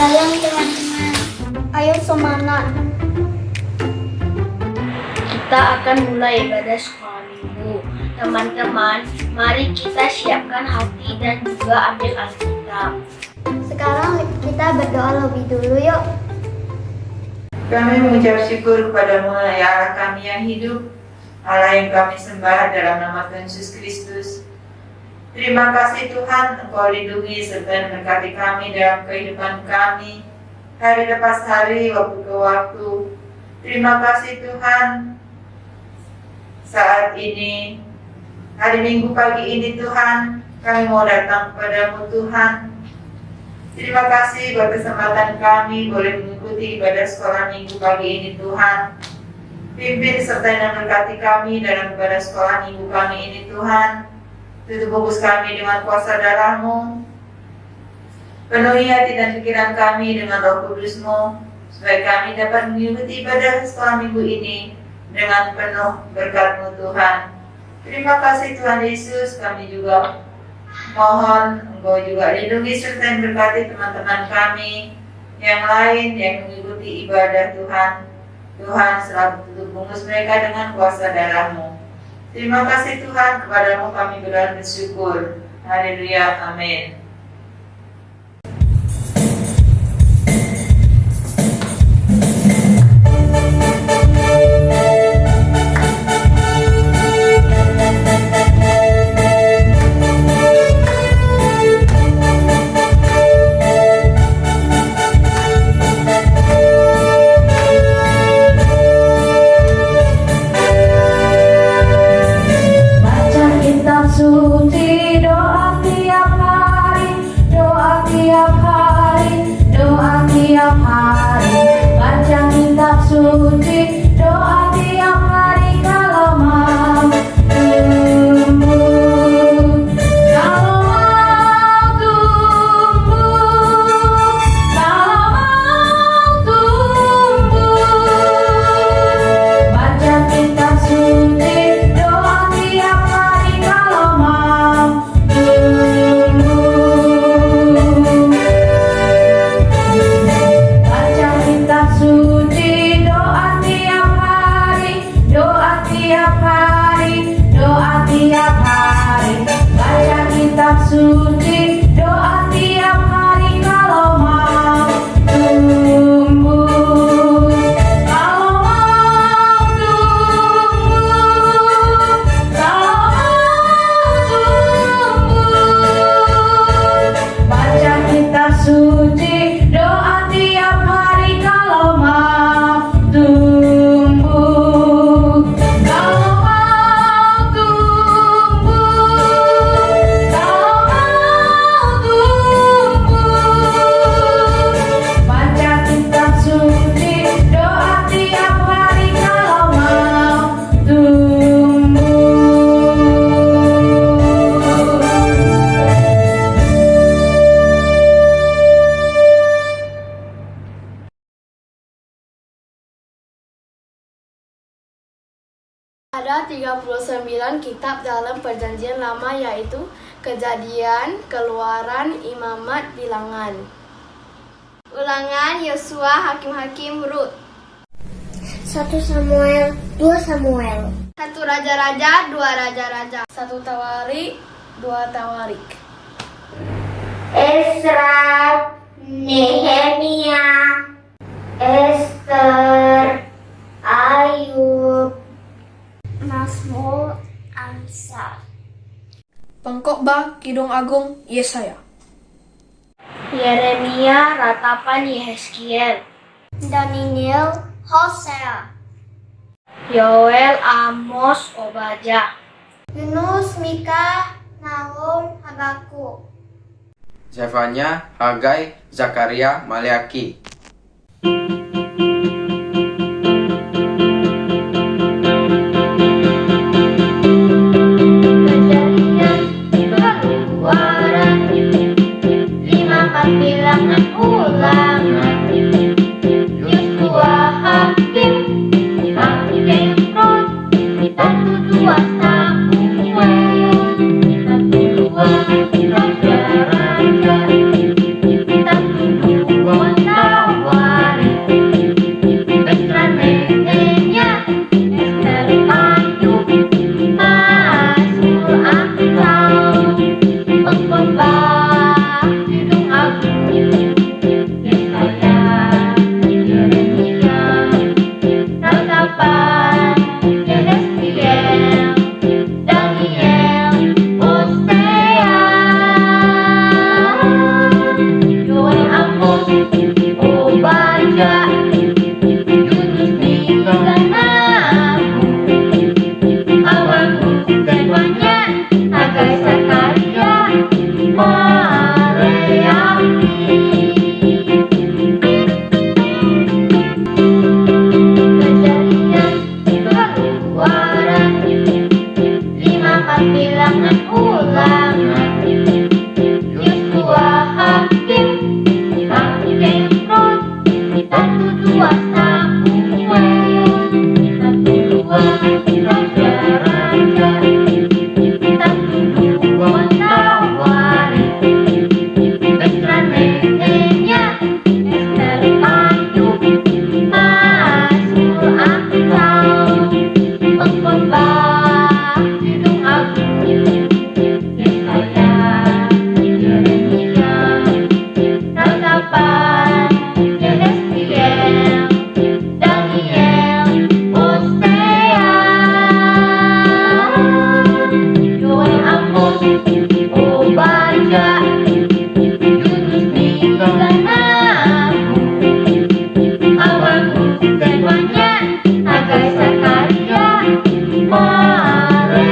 Salam teman-teman. Ayo semangat. Kita akan mulai ibadah sekolah minggu. Teman-teman, mari kita siapkan hati dan juga ambil Alkitab. Sekarang kita berdoa lebih dulu yuk. Kami mengucap syukur kepadamu ya Allah kami yang hidup, Allah yang kami sembah dalam nama Tuhan Yesus Kristus. Terima kasih Tuhan, Engkau lindungi serta memberkati kami dalam kehidupan kami, hari lepas hari, waktu ke waktu. Terima kasih Tuhan, saat ini, hari Minggu pagi ini Tuhan, kami mau datang kepadamu Tuhan. Terima kasih buat kesempatan kami boleh mengikuti ibadah sekolah Minggu pagi ini Tuhan. Pimpin serta dan berkati kami dalam ibadah sekolah Minggu kami ini Tuhan. Tutup bungkus kami dengan kuasa darah-Mu. Penuhi hati dan pikiran kami dengan Roh Kudus-Mu, supaya kami dapat mengikuti ibadah sekolah minggu ini dengan penuh berkat-Mu Tuhan. Terima kasih Tuhan Yesus, kami juga mohon Engkau juga lindungi serta berkati teman-teman kami yang lain yang mengikuti ibadah Tuhan. Tuhan selalu tutup bungkus mereka dengan kuasa darah-Mu. Terima kasih Tuhan, kepadamu kami berdoa bersyukur. Haleluya, amin. Suci, doa tiap hari, doa tiap hari, doa tiap hari. Baca kitab suci, doa tiap hari kalau mau tumbuh. Kalau mau tumbuh, kalau mau tumbuh. Baca kitab suci, doa tiap hari kalau mau tumbuh. Baca kitab suci, doa tiap hari, doa tiap hari, doa tiap hari. Baca kitab suci, doa tiap hari kalau mau tumbuh. Kalau mau tumbuh, kalau mau tumbuh. Baca kitab suci, doa tiap hari kalau mau tumbuh. Kalau mau tumbuh, kalau mau tumbuh. Baca kitab suci, doa tiap hari kalau mau tumbuh. Ada 39 kitab dalam perjanjian lama, yaitu Kejadian, Keluaran, Imamat, Bilangan, Ulangan, Yosua, Hakim-Hakim, Rut, 1 Samuel, 2 Samuel. 1 Raja-Raja, 2 Raja-Raja, 1 Tawarik, 2 Tawarik, Esra, Nehemia, Esther, Ayub, Mazmur, Amsal. Pengkhotbah, Kidung Agung, Yesaya. Yeremia, Ratapan, Yehezkiel, Daniel, Hosea, Yoel, Amos, Obadya, Yunus, Mika, Nahum, Habakuk. Zefanya, Hagai, Zakaria, Maleaki. Keluaran, Imamat, Bilangan, Ulangan, Yosua, Hakim, Hakim, Rut, 1 Samuel, 1 Raja-Raja, 1 ulangan. Yosua hakim, hakim Ron, satu dua Samuel, satu dua raja-raja, satu dua Tawarik, Esra Nehemia, Ester Ayub, Mazmur Amsal, Pengkhotbah, Kidung Agung, Yesaya, Yeremia, Ratapan, Yehezkiel, Daniel, Hosea, Yoel, Amos, Obadya, Yunus, Mika, Nahum, Habakkuk, Zefanya, Hagai, Zakaria, Maleakhi.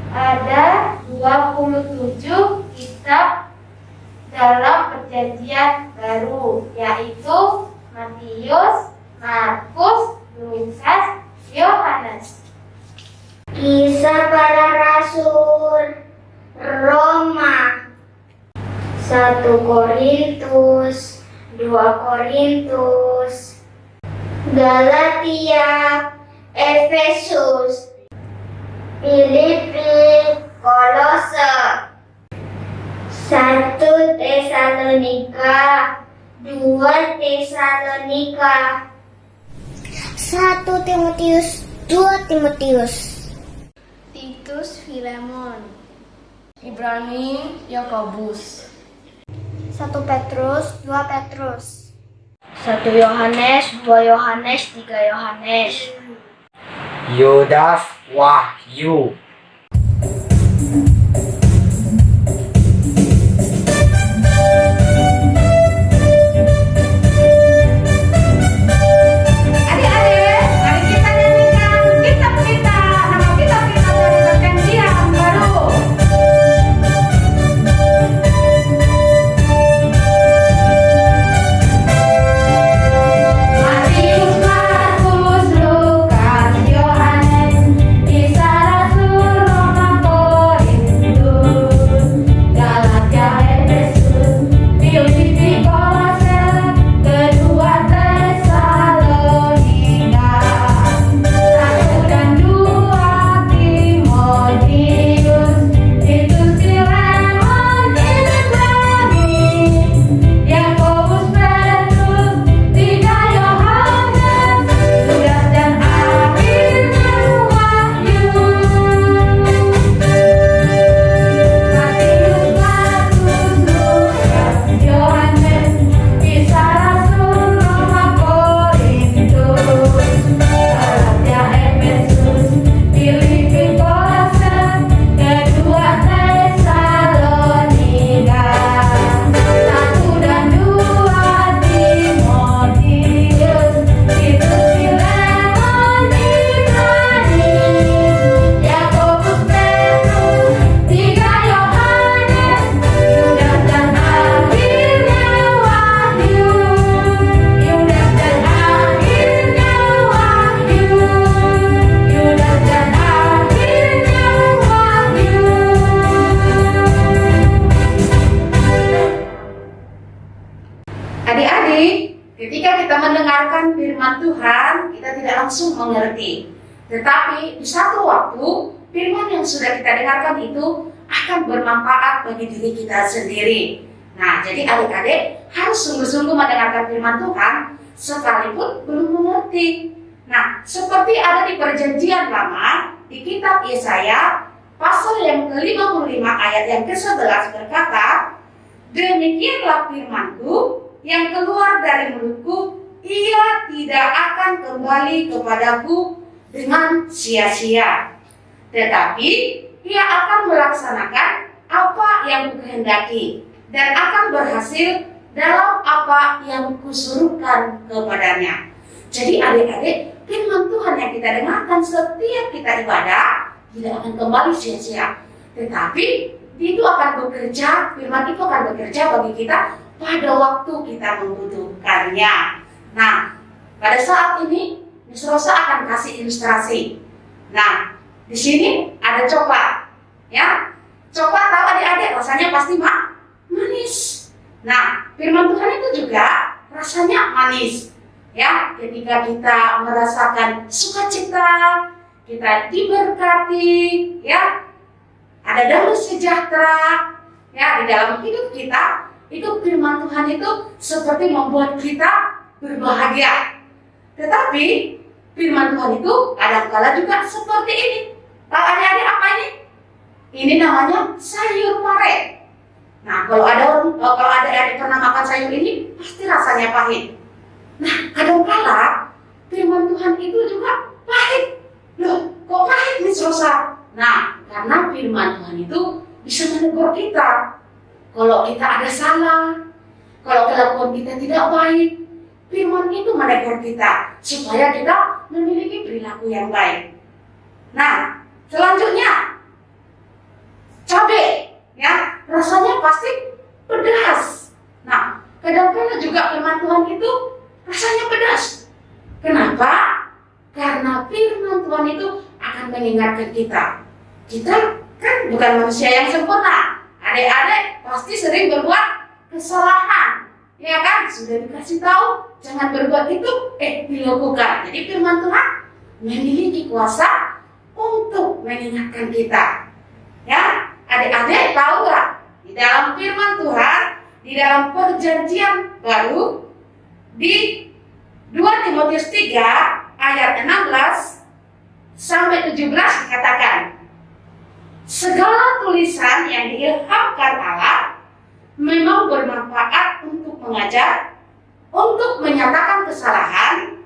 Ada 27 kitab dalam Perjanjian Baru, yaitu Matius, Markus, Lukas, Yohanes. Kisah para Rasul, Roma, 1 Korintus, 2 Korintus, Galatia, Efesus, Filipi, Kolose, 1 Tesalonika, 2 Tesalonika, 1 Timotius, 2 Timotius, Titus, Filemon, Ibrani, Yakobus, 1 Petrus, 2 Petrus, 1 Yohanes, 2 Yohanes, 3 Yohanes. Yudas, Wahyu. Adik-adik, mari kita nyanyikan kitab kita, nama kitab kita dari Perjanjian Baru. Matius, Markus, Lukas, Yohanes, Kisah Rasul, Roma, Korintus, Galatia, Efesus, Filipi, Kolose, kedua Tesalonika, 1 dan 2 Timotius, Titus, Filemon, Ibrani, Yakobus, Petrus, 3 Yohanes, Yudas dan akhirnya Wahyu. Matius, Markus, Lukas, Yohanes, Kisah Rasul, Roma, Korintus, Galatia, Efesus, Filipi, Kolose, kedua Tesalonika, 1 dan 2 Timotius, Titus, Filemon, Ibrani, Yakobus, Petrus, 3 Yohanes, Yudas dan akhirnya Wahyu. Yudas dan akhirnya Wahyu. Yudas dan akhirnya Wahyu. Adik-adik, ketika kita mendengarkan firman Tuhan, kita tidak langsung mengerti. Tetapi di satu waktu, firman yang sudah kita dengarkan itu akan bermanfaat bagi diri kita sendiri. Nah, jadi adik-adik harus sungguh-sungguh mendengarkan firman Tuhan sekalipun belum mengerti. Nah, seperti ada di Perjanjian Lama, di kitab Yesaya, pasal yang ke-55 ayat yang ke-11 berkata, "Demikianlah firman-Ku yang keluar dari mulutku, ia tidak akan kembali kepadaku dengan sia-sia, tetapi ia akan melaksanakan apa yang kukehendaki dan akan berhasil dalam apa yang kusuruhkan kepadanya." Jadi adik-adik, firman Tuhan yang kita dengarkan setiap kita ibadah tidak akan kembali sia-sia, tetapi itu akan bekerja, firman itu akan bekerja bagi kita pada waktu kita membutuhkannya. Nah, pada saat ini Miss Rosa akan kasih ilustrasi. Nah, di sini ada coklat, ya. Coklat tahu adik-adik rasanya pasti manis. Nah, firman Tuhan itu juga rasanya manis, ya. Ketika kita merasakan sukacita, kita diberkati, ya. Ada damai sejahtera, ya, di dalam hidup kita. Itu firman Tuhan itu seperti membuat kita berbahagia. Tetapi firman Tuhan itu kadang-kala juga seperti ini. Tahu adik-adik apa ini? Ini namanya sayur pare. Nah, kalau adik-adik pernah makan sayur ini, pasti rasanya pahit. Nah, kadang-kala firman Tuhan itu juga pahit. Loh, kok pahit Miss Rosa? Nah, karena firman Tuhan itu bisa menegur kita. Kalau kita ada salah, kalau kelakuan kita tidak baik, firman itu menegur kita supaya kita memiliki perilaku yang baik. Nah, selanjutnya cabai, ya, rasanya pasti pedas. Nah, kadang-kadang juga firman Tuhan itu rasanya pedas. Kenapa? Karena firman Tuhan itu akan mengingatkan kita. Kita kan bukan manusia yang sempurna. Adik-adik pasti sering berbuat kesalahan, ya kan? Sudah dikasih tahu jangan berbuat itu, dilakukan. Jadi firman Tuhan memiliki kuasa untuk mengingatkan kita. Ya, adik-adik tahu nggak? Di dalam firman Tuhan, di dalam perjanjian baru, di 2 Timotius 3 ayat 16 sampai 17 dikatakan, segala tulisan yang diilhamkan Allah memang bermanfaat untuk mengajar, untuk menyatakan kesalahan,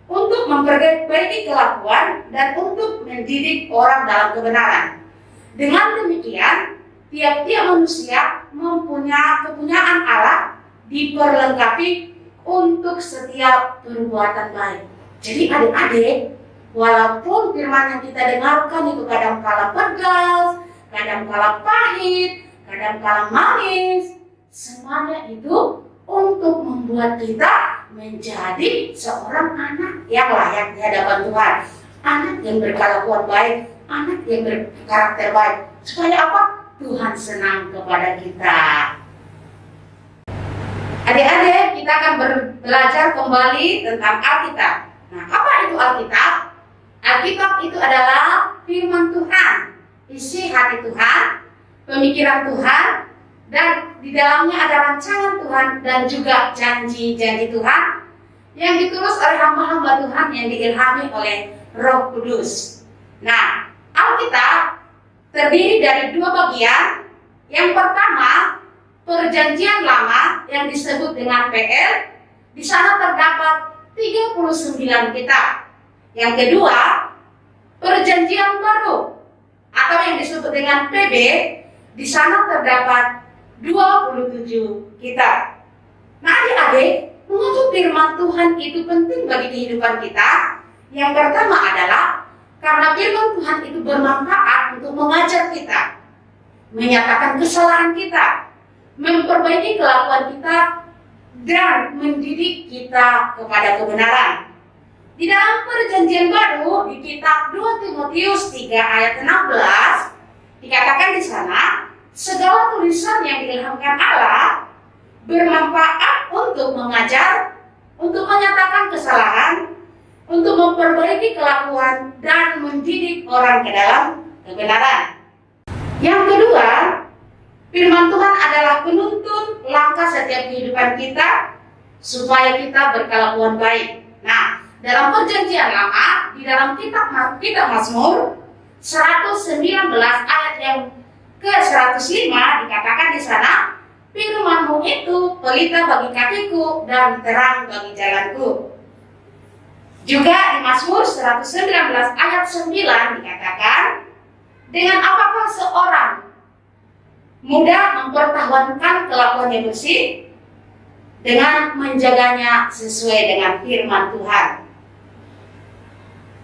untuk memperbaiki kelakuan, dan untuk mendidik orang dalam kebenaran. Dengan demikian, tiap-tiap manusia mempunyai kepunyaan Allah diperlengkapi untuk setiap perbuatan baik. Jadi adik-adik, walaupun firman yang kita dengarkan itu kadang-kala pedas, kadang-kala pahit, kadang-kala manis, semuanya itu untuk membuat kita menjadi seorang anak yang layak di hadapan Tuhan, anak yang berkelakuan baik, anak yang berkarakter baik. Supaya apa? Tuhan senang kepada kita. Adik-adik, kita akan belajar kembali tentang Alkitab. Nah, apa itu Alkitab? Alkitab itu adalah firman Tuhan, isi hati Tuhan, pemikiran Tuhan, dan di dalamnya ada rancangan Tuhan dan juga janji-janji Tuhan yang ditulis oleh hamba-hamba Tuhan yang diilhami oleh Roh Kudus. Nah, Alkitab terdiri dari 2 bagian. Yang pertama, Perjanjian Lama yang disebut dengan PL. Di sana terdapat 39 kitab. Yang kedua, Perjanjian Baru atau yang disebut dengan PB. Di sana terdapat 27 kitab. Nah, adik-adik, mengapa firman Tuhan itu penting bagi kehidupan kita? Yang pertama adalah karena firman Tuhan itu bermanfaat untuk mengajar kita, menyatakan kesalahan kita, memperbaiki kelakuan kita, dan mendidik kita kepada kebenaran. Di dalam Perjanjian Baru di kitab 2 Timotius 3 ayat 16 dikatakan di sana, segala tulisan yang diilhamkan Allah bermanfaat untuk mengajar, untuk menyatakan kesalahan, untuk memperbaiki kelakuan, dan mendidik orang ke dalam kebenaran. Yang kedua, firman Tuhan adalah penuntun langkah setiap kehidupan kita supaya kita berkelakuan baik. Nah, dalam Perjanjian Lama, di dalam kitab Mazmur 119 ayat yang ke-105 dikatakan di sana, firman-Mu itu pelita bagi kakiku dan terang bagi jalanku. Juga di Mazmur 119 ayat 9 dikatakan, dengan apakah seorang mudah mempertahankan kelakuannya bersih? Dengan menjaganya sesuai dengan firman Tuhan.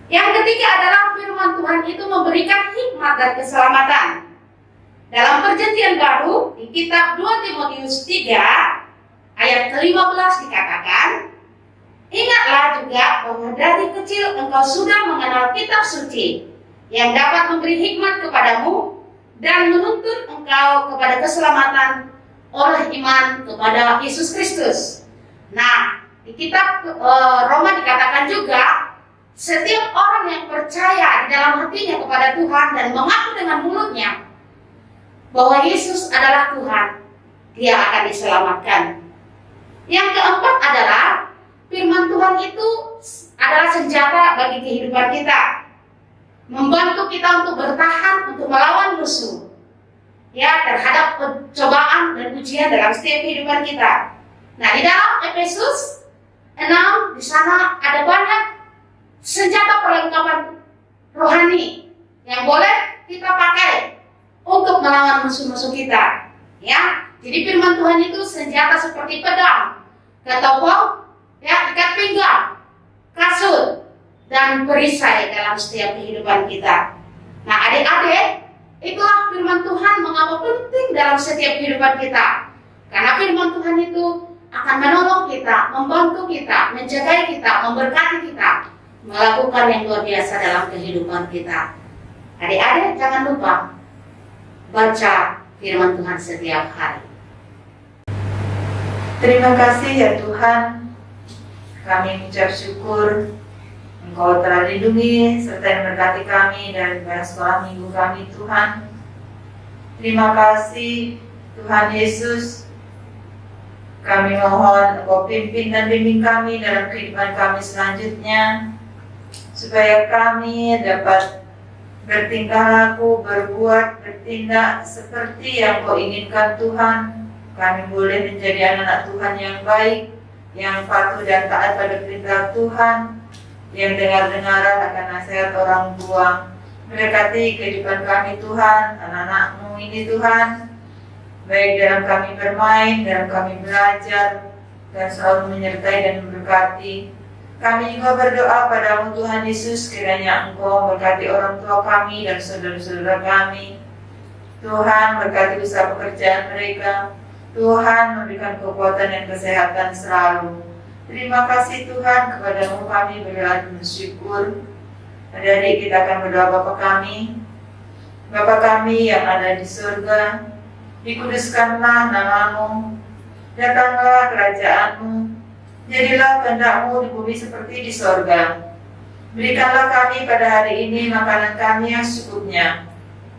Yang ketiga adalah firman Tuhan itu memberikan hikmat dan keselamatan. Dalam perjanjian baru di kitab 2 Timotius 3 ayat ke-15 dikatakan, ingatlah juga bahwa dari kecil engkau sudah mengenal kitab suci yang dapat memberi hikmat kepadamu dan menuntun engkau kepada keselamatan oleh iman kepada Yesus Kristus. Nah, di kitab Roma dikatakan juga, setiap orang yang percaya di dalam hatinya kepada Tuhan dan mengaku dengan mulutnya bahwa Yesus adalah Tuhan, dia akan diselamatkan. Yang keempat adalah firman Tuhan itu adalah senjata bagi kehidupan kita, membantu kita untuk bertahan, untuk melawan musuh ya terhadap pencobaan dan ujian dalam setiap kehidupan kita. Nah, di dalam Efesus 6 di sana ada banyak senjata perlengkapan rohani yang boleh kita pakai untuk melawan musuh-musuh kita. Ya, jadi firman Tuhan itu senjata seperti pedang, ketopong, ya, ikat pinggang, kasut, dan perisai dalam setiap kehidupan kita. Nah, adik-adik, itulah firman Tuhan mengapa penting dalam setiap kehidupan kita. Karena firman Tuhan itu akan menolong kita, membantu kita, menjaga kita, memberkati kita, melakukan yang luar biasa dalam kehidupan kita. Adik-adik, jangan lupa baca firman Tuhan setiap hari. Terima kasih ya Tuhan, kami mengucap syukur Engkau telah lindungi serta memberkati kami dari sekolah minggu kami Tuhan. Terima kasih Tuhan Yesus, kami mohon Engkau pimpin dan bimbing kami dalam kehidupan kami selanjutnya, supaya kami dapat bertingkah laku, berbuat, bertindak seperti yang Kau inginkan Tuhan. Kami boleh menjadi anak-anak Tuhan yang baik, yang patuh dan taat pada perintah Tuhan, yang dengar-dengaran akan nasihat orang tua. Berkati kehidupan kami Tuhan, anak-anak-Mu ini Tuhan, baik dalam kami bermain, dalam kami belajar, dan selalu menyertai dan memberkati. Kami juga berdoa padamu Tuhan Yesus, kiranya Engkau berkati orang tua kami dan saudara-saudara kami. Tuhan berkati usaha pekerjaan mereka. Tuhan memberikan kekuatan dan kesehatan selalu. Terima kasih Tuhan, kepadamu kami bersyukur. Adik-adik kita akan berdoa Bapa kami. Bapa kami yang ada di surga, dikuduskanlah nama-Mu, datanglah kerajaan-Mu. Jadilah kehendak-Mu di bumi seperti di sorga. Berikanlah kami pada hari ini makanan kami yang secukupnya.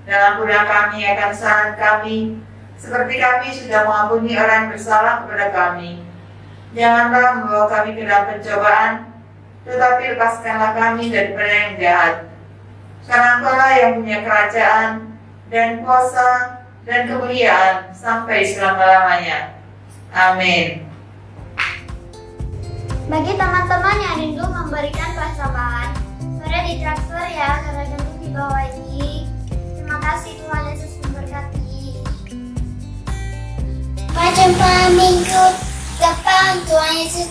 Dan ampunilah kami akan kesalahan kami, seperti kami sudah mengampuni orang yang bersalah kepada kami. Janganlah membawa kami ke dalam pencobaan, tetapi lepaskanlah kami daripada yang jahat. Karena Engkau-lah yang punya kerajaan, dan kuasa, dan kemuliaan, sampai selama-lamanya. Amin. Bagi teman-teman yang rindu memberikan persembahan, sudah ditransfer ya ke rekening di bawah ini. Terima kasih, Tuhan Yesus memberkati. Berjumpa minggu depan, Tuhan Yesus